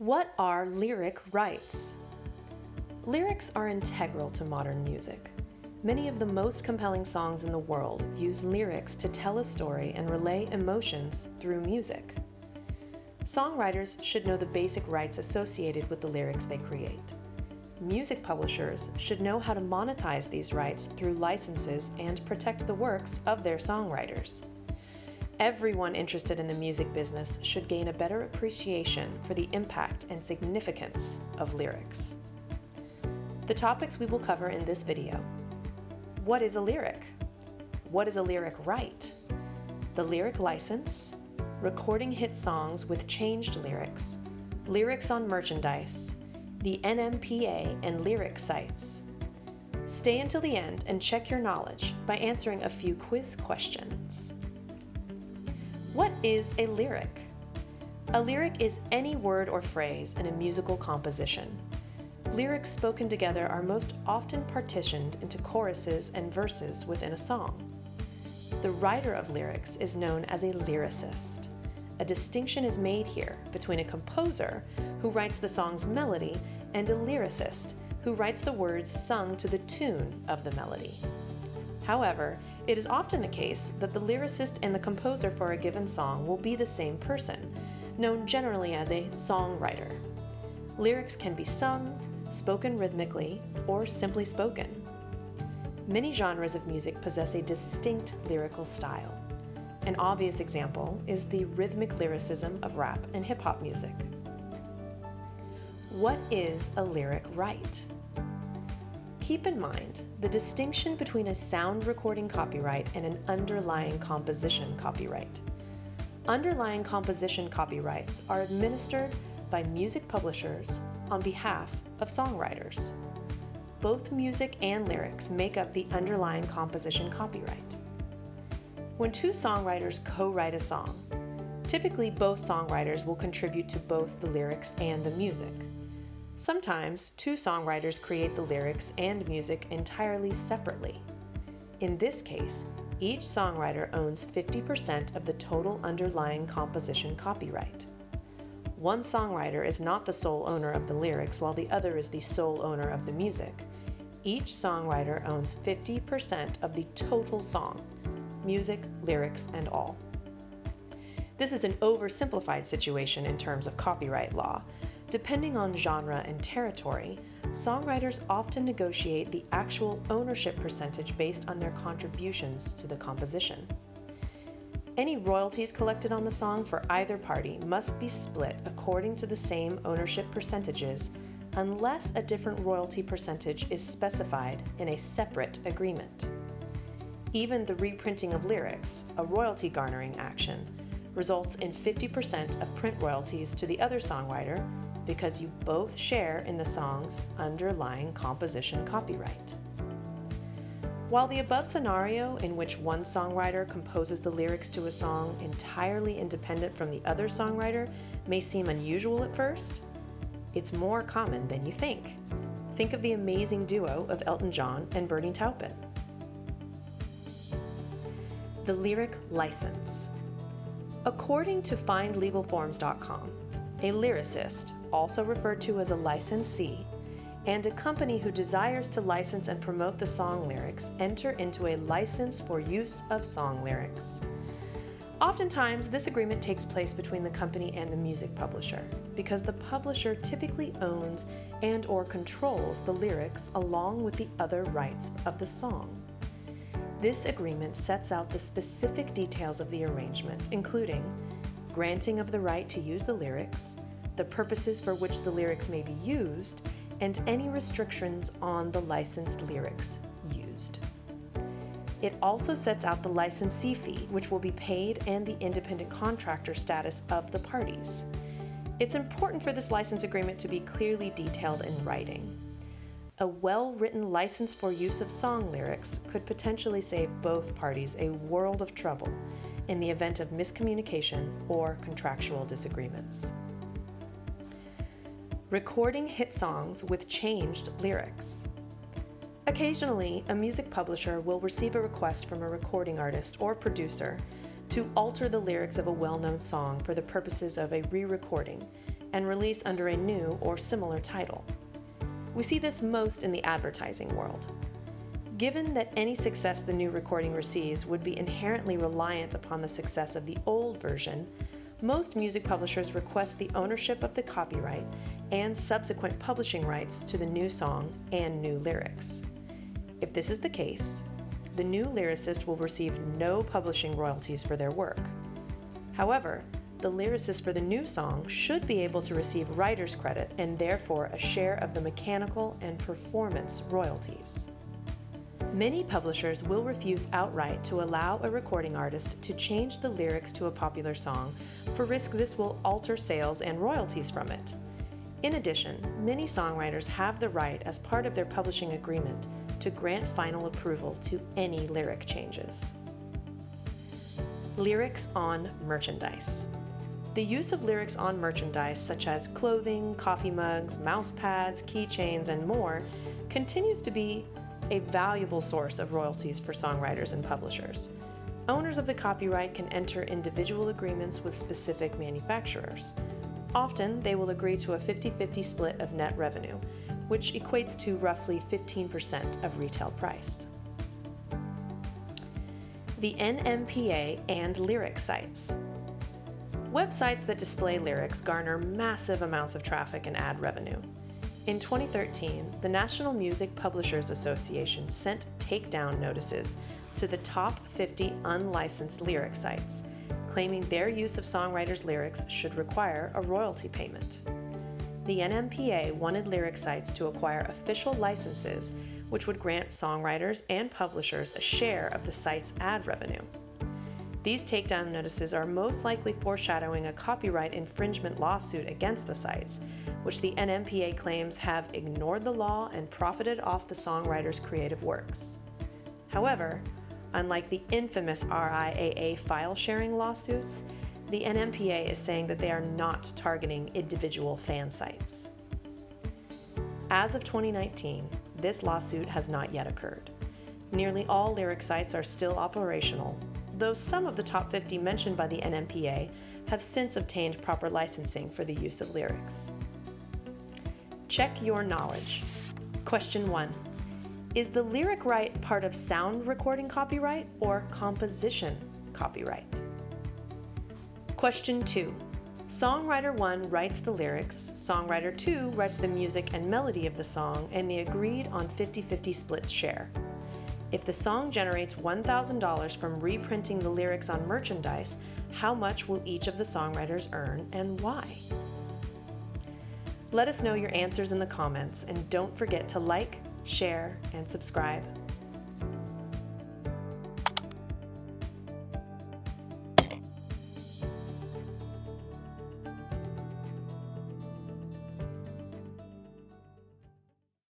What are lyric rights? Lyrics are integral to modern music. Many of the most compelling songs in the world use lyrics to tell a story and relay emotions through music. Songwriters should know the basic rights associated with the lyrics they create. Music publishers should know how to monetize these rights through licenses and protect the works of their songwriters. Everyone interested in the music business should gain a better appreciation for the impact and significance of lyrics. The topics we will cover in this video: what is a lyric? What is a lyric right? The lyric license, recording hit songs with changed lyrics, lyrics on merchandise, the NMPA and lyric sites. Stay until the end and check your knowledge by answering a few quiz questions. What is a lyric? A lyric is any word or phrase in a musical composition. Lyrics spoken together are most often partitioned into choruses and verses within a song. The writer of lyrics is known as a lyricist. A distinction is made here between a composer who writes the song's melody and a lyricist who writes the words sung to the tune of the melody. However, it is often the case that the lyricist and the composer for a given song will be the same person, known generally as a songwriter. Lyrics can be sung, spoken rhythmically, or simply spoken. Many genres of music possess a distinct lyrical style. An obvious example is the rhythmic lyricism of rap and hip-hop music. What is a lyric right? Keep in mind the distinction between a sound recording copyright and an underlying composition copyright. Underlying composition copyrights are administered by music publishers on behalf of songwriters. Both music and lyrics make up the underlying composition copyright. When two songwriters co-write a song, typically both songwriters will contribute to both the lyrics and the music. Sometimes two songwriters create the lyrics and music entirely separately. In this case, each songwriter owns 50% of the total underlying composition copyright. One songwriter is not the sole owner of the lyrics while the other is the sole owner of the music. Each songwriter owns 50% of the total song, music, lyrics, and all. This is an oversimplified situation in terms of copyright law. Depending on genre and territory, songwriters often negotiate the actual ownership percentage based on their contributions to the composition. Any royalties collected on the song for either party must be split according to the same ownership percentages unless a different royalty percentage is specified in a separate agreement. Even the reprinting of lyrics, a royalty garnering action, results in 50% of print royalties to the other songwriter because you both share in the song's underlying composition copyright. While the above scenario, in which one songwriter composes the lyrics to a song entirely independent from the other songwriter, may seem unusual at first, it's more common than you think. Think of the amazing duo of Elton John and Bernie Taupin. The lyric license. According to findlegalforms.com, a lyricist, also referred to as a licensee, and a company who desires to license and promote the song lyrics enter into a license for use of song lyrics. Oftentimes, this agreement takes place between the company and the music publisher, because the publisher typically owns and/or controls the lyrics along with the other rights of the song. This agreement sets out the specific details of the arrangement, including granting of the right to use the lyrics, the purposes for which the lyrics may be used, and any restrictions on the licensed lyrics used. It also sets out the licensee fee, which will be paid, and the independent contractor status of the parties. It's important for this license agreement to be clearly detailed in writing. A well-written license for use of song lyrics could potentially save both parties a world of trouble in the event of miscommunication or contractual disagreements. Recording hit songs with changed lyrics. Occasionally, a music publisher will receive a request from a recording artist or producer to alter the lyrics of a well-known song for the purposes of a re-recording and release under a new or similar title. We see this most in the advertising world. Given that any success the new recording receives would be inherently reliant upon the success of the old version, most music publishers request the ownership of the copyright and subsequent publishing rights to the new song and new lyrics. If this is the case, the new lyricist will receive no publishing royalties for their work. However, the lyricist for the new song should be able to receive writer's credit and therefore a share of the mechanical and performance royalties. Many publishers will refuse outright to allow a recording artist to change the lyrics to a popular song for risk this will alter sales and royalties from it. In addition, many songwriters have the right as part of their publishing agreement to grant final approval to any lyric changes. Lyrics on merchandise. The use of lyrics on merchandise such as clothing, coffee mugs, mouse pads, keychains, and more continues to be a valuable source of royalties for songwriters and publishers. Owners of the copyright can enter individual agreements with specific manufacturers. Often, they will agree to a 50-50 split of net revenue, which equates to roughly 15% of retail price. The NMPA and lyric sites. Websites that display lyrics garner massive amounts of traffic and ad revenue. In 2013, the National Music Publishers Association sent takedown notices to the top 50 unlicensed lyric sites, claiming their use of songwriters' lyrics should require a royalty payment. The NMPA wanted lyric sites to acquire official licenses, which would grant songwriters and publishers a share of the site's ad revenue. These takedown notices are most likely foreshadowing a copyright infringement lawsuit against the sites, which the NMPA claims have ignored the law and profited off the songwriters' creative works. However, unlike the infamous RIAA file-sharing lawsuits, the NMPA is saying that they are not targeting individual fan sites. As of 2019, this lawsuit has not yet occurred. Nearly all lyric sites are still operational, though some of the top 50 mentioned by the NMPA have since obtained proper licensing for the use of lyrics. Check your knowledge. Question 1. Is the lyric right part of sound recording copyright or composition copyright? Question 2. Songwriter 1 writes the lyrics, Songwriter 2 writes the music and melody of the song, and they agreed on 50-50 split share. If the song generates $1,000 from reprinting the lyrics on merchandise, how much will each of the songwriters earn and why? Let us know your answers in the comments, and don't forget to like, share, and subscribe.